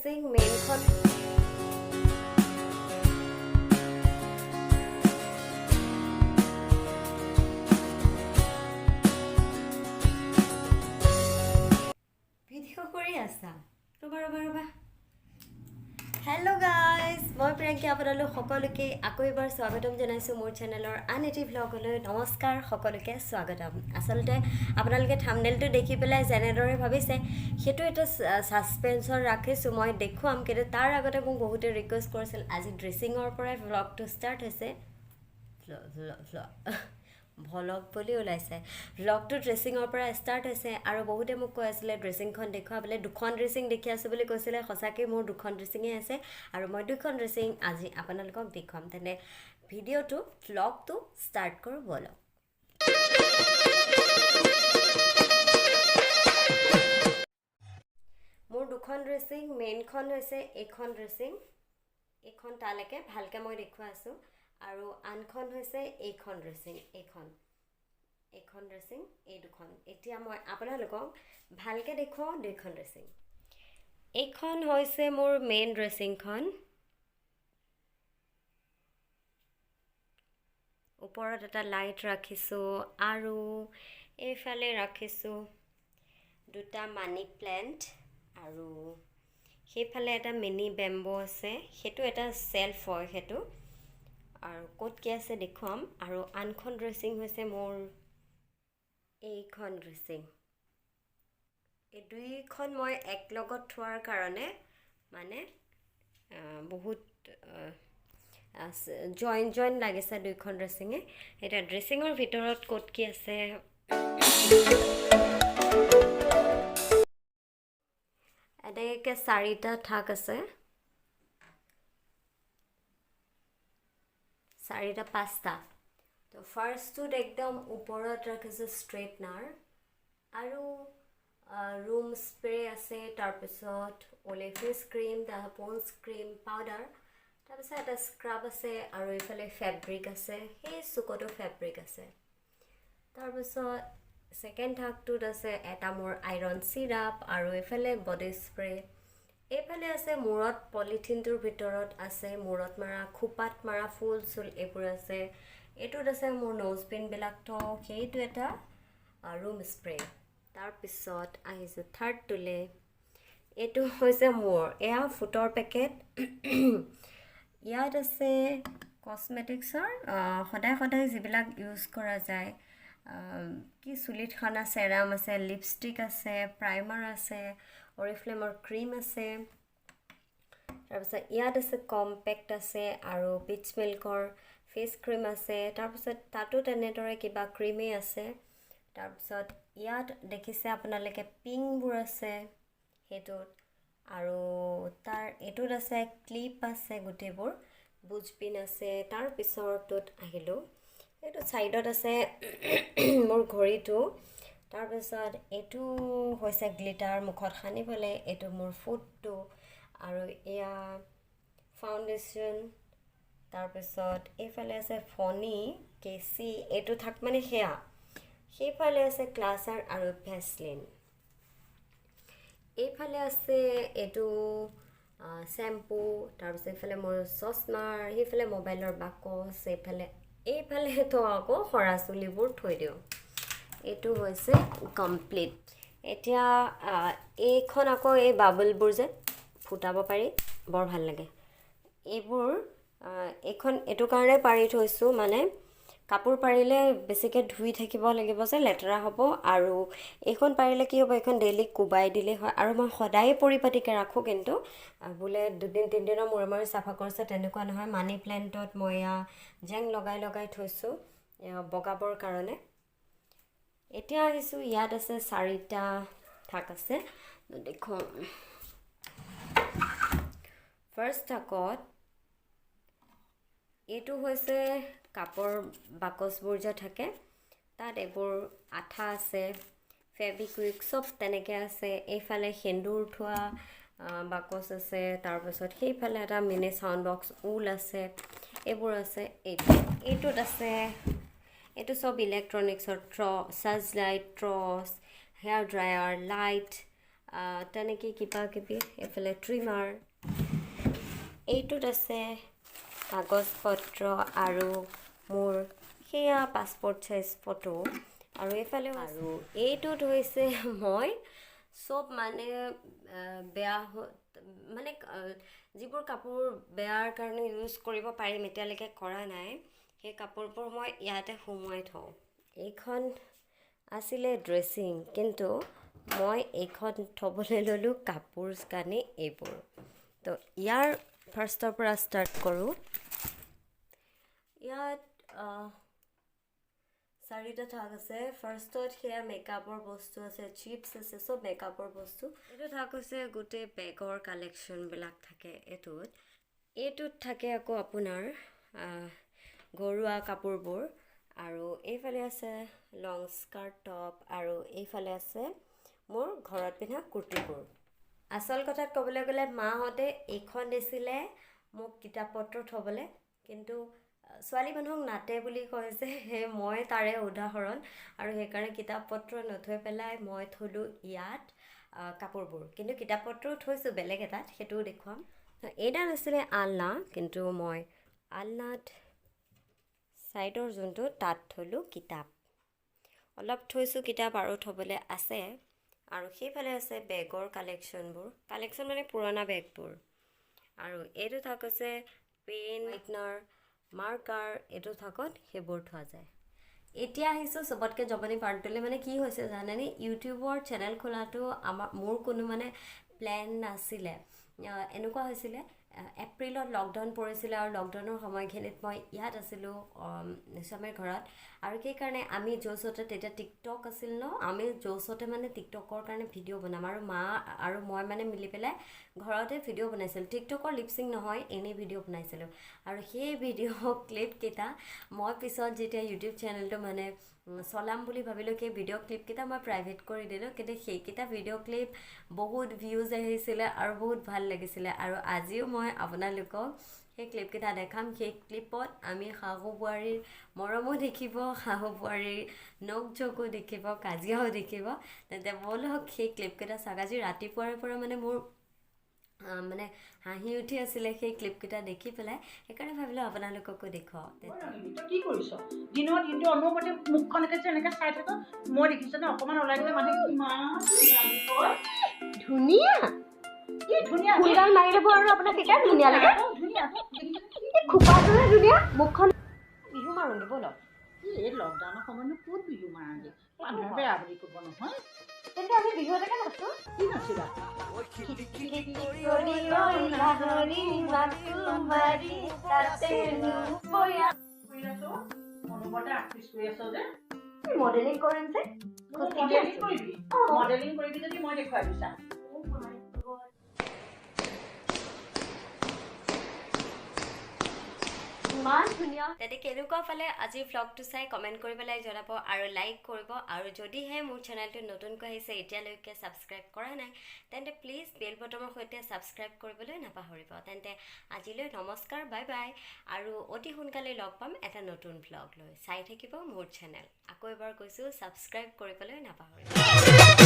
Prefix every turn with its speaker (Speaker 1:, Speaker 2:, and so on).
Speaker 1: dressing মেইনখন video' কৰি আছা ৰবা হেল্ল' গাইজ মই প্ৰিয়ংকা আপোনালোক সকলোকে আকৌ এবাৰ স্বাগতম জনাইছোঁ মোৰ চেনেলৰ আন এটি ভ্লগলৈ নমস্কাৰ সকলোকে স্বাগতম আচলতে আপোনালোকে থাম্বনেইলটো দেখি পেলাই যেনেদৰে ভাবিছে সেইটো এটা ছাছপেন্সৰ ৰাখিছোঁ মই দেখুৱাম কিন্তু তাৰ আগতে মোক বহুতে ৰিকুৱেষ্ট কৰিছিল আজি ড্ৰেছিঙৰ পৰাই ভ্লগটো ষ্টাৰ্ট হৈছে ভ্লগ বুলি ওলাইছে ভ্লগটো ড্ৰেছিঙৰ পৰা ষ্টাৰ্ট হৈছে আৰু বহুতে মোক কৈ আছিলে ড্ৰেছিংখন দেখুৱাবলৈ দুখন ড্ৰেছিং দেখি আছোঁ বুলি কৈছিলে সঁচাকৈ মোৰ দুখন ড্ৰেছিঙেই আছে আৰু মই দুখন ড্ৰেছিং আজি আপোনালোকক দেখুৱাম তেনে ভিডিঅ'টো ভ্লগটো ষ্টাৰ্ট কৰোঁ ব'লক মোৰ দুখন ড্ৰেছিং মেইনখন হৈছে এইখন ড্ৰেছিং এইখন তালৈকে ভালকৈ মই দেখুৱাই আছোঁ আৰু আনখন হৈছে এইখন ড্ৰেছিং এইখন ড্ৰেছিং এই দুখন এতিয়া মই আপোনালোকক ভালকৈ দেখুৱাওঁ দুইখন ড্ৰেছিং এইখন হৈছে মোৰ মেইন ড্ৰেছিংখন ওপৰত এটা লাইট ৰাখিছোঁ আৰু এইফালে ৰাখিছোঁ দুটা মানি প্লেণ্ট আৰু সেইফালে এটা মিনি বেম্বো আছে সেইটো এটা চেল্ফ হয় সেইটো আৰু ক'ত কি আছে দেখুৱাম আৰু আনখন ড্ৰেছিং হৈছে মোৰ এইখন ড্ৰেছিং এই দুইখন মই একলগত থোৱাৰ কাৰণে মানে বহুত জইন লাগিছে দুইখন ড্ৰেছিঙে এতিয়া ড্ৰেছিঙৰ ভিতৰত ক'ত কি আছে এনেকৈ 4টা থাক আছে 5টা তো ফাৰ্ষ্টটোত একদম ওপৰত ৰাখিছোঁ ষ্ট্ৰেইটনাৰ আৰু ৰুম স্প্ৰে আছে তাৰপিছত অলিভিছ ক্ৰীম তাৰ পণ্ডছ ক্ৰীম পাউডাৰ তাৰপিছত এটা স্ক্ৰাব আছে আৰু এইফালে ফেব্ৰিক আছে সেই চুকতো ফেব্ৰিক আছে তাৰপিছত ছেকেণ্ড থাকটোত আছে এটা মোৰ আইৰণ চিৰাপ আৰু এইফালে বডি স্প্ৰে এইফালে আছে মূৰত পলিথিনটোৰ ভিতৰত আছে মূৰত মাৰা খোপাত মাৰা ফুল চুল এইবোৰ আছে এইটোত আছে মোৰ নোজ পিনবিলাক তো সেইটো এটা ৰুম স্প্ৰে তাৰপিছত আহিছোঁ থাৰ্ডটোলৈ এইটো হৈছে মোৰ এয়া ফুটৰ পেকেট ইয়াত আছে কছমেটিক্সৰ সদায় যিবিলাক ইউজ কৰা যায় কি চুলিত সনা চেৰাম আছে লিপষ্টিক আছে প্ৰাইমাৰ আছে অৰিফ্লেমৰ ক্ৰীম আছে তাৰপিছত ইয়াত আছে কম্পেক্ট আছে আৰু পিচ মিল্কৰ ফেচ ক্ৰীম আছে তাৰপিছত তাতো তেনেদৰে কিবা ক্ৰীমেই আছে তাৰপিছত ইয়াত দেখিছে আপোনালোকে পিংবোৰ আছে সেইটোত আৰু তাৰ এইটোত আছে ক্লিপ আছে গোটেইবোৰ বুজ পিন আছে তাৰ পিছৰটোত আহিলোঁ এইটো ছাইডত আছে মোৰ ঘড়ীটো তাৰপিছত এইটো হৈছে গ্লিটাৰ মুখত সানিবলৈ এইটো মোৰ ফুটটো আৰু এয়া ফাউণ্ডেশ্যন তাৰপিছত এইফালে আছে ফণি কেচি এইটো থাক মানে সেয়া সেইফালে আছে ক্লাছাৰ আৰু ভেচলিন এইফালে আছে এইটো শ্বেম্পু তাৰপিছত এইফালে মোৰ চশমাৰ সেইফালে মোবাইলৰ বাকচ এইফালেতো আকৌ সৰা চুলিবোৰ থৈ দিওঁ এইটো হৈছে কমপ্লিট এতিয়া এইখন আকৌ এই বাবলবোৰ যে ফুটাব পাৰি বৰ ভাল লাগে এইবোৰ এইটো কাৰণে পাৰি থৈছোঁ মানে কাপোৰ পাৰিলে বেছিকৈ ধুই থাকিব লাগিব যে লেতেৰা হ'ব আৰু এইখন পাৰিলে কি হ'ব এইখন ডেইলি কোবাই দিলেই হয় আৰু মই সদায়ে পৰিপাটিকৈ ৰাখোঁ কিন্তু বোলে 2-3 দিনৰ মূৰে চাফা কৰিছে তেনেকুৱা নহয় মানি প্লেণ্টত মই এয়া জেং লগাই থৈছোঁ বগাবৰ কাৰণে এতিয়া আহিছোঁ ইয়াত আছে 4টা থাক আছে দেখোঁ ফাৰ্ষ্ট থাকত এইটো হৈছে কাপৰ বাকচবোৰ যে থাকে তাত এইবোৰ আঠা আছে ফেব্ৰিকুইক চব তেনেকৈ আছে এইফালে সেন্দুৰ থোৱা বাকচ আছে তাৰপিছত সেইফালে এটা মিনি চাউণ্ড বক্স ঊল আছে এইবোৰ আছে এইটোত আছে এইটো সব ইলেক্ট্ৰনিক্সৰ charge light torch hair dryer light তেনেকৈ কিবা কিবি এইফালে ট্ৰিমাৰ এইটোত আছে কাগজ পত্ৰ আৰু মোৰ সেয়া পাছপৰ্ট চাইজ ফটো আৰু এইফালেও আৰু এইটোত হৈছে মই চব মানে বেয়া মানে যিবোৰ কাপোৰ বেয়াৰ কাৰণে ইউজ কৰিব পাৰিম এতিয়ালৈকে কৰা নাই সেই কাপোৰবোৰ মই ইয়াতে সোমোৱাই থওঁ এইখন আছিলে ড্ৰেছিং কিন্তু মই এইখন থ'বলৈ ল'লোঁ কাপোৰ কানি এইবোৰ তো ইয়াৰ ফাৰ্ষ্টৰ পৰা ষ্টাৰ্ট কৰোঁ ইয়াত 4টা থাক আছে ফাৰ্ষ্টত সেয়া মেকআপৰ বস্তু আছে চিপছ আছে চব মেকআপৰ বস্তু এইটো থাক হৈছে গোটেই বেগৰ কালেকশ্যনবিলাক থাকে এইটোত থাকে আকৌ আপোনাৰ ঘৰুৱা কাপোৰবোৰ আৰু এইফালে আছে লং স্কাৰ্ট টপ আৰু এইফালে আছে মোৰ ঘৰত পিন্ধা কুৰ্তিবোৰ আচল কথাত ক'বলৈ গ'লে মাহঁতে এইখন দিছিলে মোক কিতাপ পত্ৰ থ'বলৈ কিন্তু ছোৱালী মানুহক নাতে বুলি কয় যে সেই মই তাৰে উদাহৰণ আৰু সেইকাৰণে কিতাপ পত্ৰ নথৈ পেলাই মই থ'লোঁ ইয়াত কাপোৰবোৰ কিন্তু কিতাপ পত্ৰও থৈছোঁ বেলেগ এটাত সেইটোও দেখুৱাম এইডাল আছিলে আলনা কিন্তু মই আলনাত ছাইডৰ যোনটো তাত থ'লোঁ কিতাপ অলপ থৈছোঁ কিতাপ আৰু থ'বলৈ আছে আৰু সেইফালে আছে বেগৰ কালেকশ্যন মানে পুৰণা বেগবোৰ আৰু এইটো থাক আছে পেন হোৱাইটনাৰ মাৰ্কাৰ এইটো থাকত সেইবোৰ থোৱা যায় এতিয়া আহিছোঁ চবতকৈ জমনি পাৰ্টটোলৈ মানে কি হৈছে জানেনে ইউটিউবৰ চেনেল খোলাটো মোৰ কোনো মানে প্লেন নাছিলে এনেকুৱা হৈছিলে এপ্ৰিলত লকডাউন পৰিছিলে আৰু লকডাউনৰ সময়খিনিত মই ইয়াত আছিলোঁ স্বামীৰ ঘৰত আৰু সেইকাৰণে আমি য'চতে তেতিয়া টিকটক আছিল ন আমি য'চতে মানে টিকটকৰ কাৰণে ভিডিঅ' বনাম আৰু মা আৰু মই মানে মিলি পেলাই ঘৰতে ভিডিঅ' বনাইছিলোঁ টিকটকৰ লিপচিং নহয় এনেই ভিডিঅ' বনাইছিলোঁ আৰু সেই ভিডিঅ' ক্লিপকেইটা মই পিছত যেতিয়া ইউটিউব চেনেলটো মানে চলাম বুলি ভাবিলোঁ সেই ভিডিঅ' ক্লিপকেইটা মই প্ৰাইভেট কৰি দিলোঁ কিন্তু সেইকেইটা ভিডিঅ' ক্লিপ বহুত ভিউজ আহিছিলে আৰু বহুত ভাল লাগিছিলে আৰু আজিও মই আপোনালোকক সেই ক্লিপকেইটা দেখাম সেই ক্লিপত আমি শাহু বোৱাৰীৰ মৰমো দেখিব শাহু বোৱাৰীৰ নখ জোকো দেখিব কাজিয়াও দেখিব তেন্তে ব'লক সেই ক্লিপকেইটা চাওক আজি ৰাতিপুৱাৰ পৰা মানে মোৰ মানে হাঁহি উঠি আছিলে সেই ক্লিপকেইটা দেখি পেলাই সেইকাৰণে ভাবিলোঁ আপোনালোককো দেখুৱাওঁ
Speaker 2: কি কৰিছ দিনত কিন্তু অনুমতি মুখখনকে যে এনেকৈ চাই থাক মই দেখিছোঁ নে অকণমান ওলাই গ'লে মানুহে ইমান
Speaker 1: ধুনীয়া
Speaker 2: কি ধুনীয়া
Speaker 1: ফুলডাল মাৰি ল'ব আৰু আপোনাক তেতিয়া ধুনীয়া লাগে
Speaker 2: ধুনীয়া
Speaker 1: খোপাটোহে ধুনীয়া মুখখন বিহু মাৰোঁগৈ ব'লক
Speaker 2: এই লকডাউনৰ সময়তনো ক'ত বিহু মাৰাগে মানুহে বেয়া বুলি ক'ব নহয়
Speaker 1: তেন্তে আমি বিহু এটাকে নাচোঁ
Speaker 2: কি নাচিবা অনুভৱতে আৰ্টিষ্ট কৰি আছ যে
Speaker 1: মডেলিং কৰিম যে
Speaker 2: মডেলিং কৰিবি যদি মই দেখুৱাই দিছা
Speaker 1: ইমান ধুনীয়া তেন্তে কেনেকুৱা পালে আজিৰ ভ্লগটো চাই কমেণ্ট কৰি পেলাই জনাব আৰু লাইক কৰিব আৰু যদিহে মোৰ চেনেলটো নতুনকৈ আহিছে এতিয়ালৈকে ছাবস্ক্ৰাইব কৰা নাই তেন্তে প্লিজ বেল বটনৰ সৈতে ছাবস্ক্ৰাইব কৰিবলৈ নাপাহৰিব তেন্তে আজিলৈ নমস্কাৰ বাই বাই আৰু অতি সোনকালে লগ পাম এটা নতুন ভ্লগ লৈ চাই থাকিব মোৰ চেনেল আকৌ এবাৰ কৈছোঁ ছাবস্ক্ৰাইব কৰিবলৈ নাপাহৰিব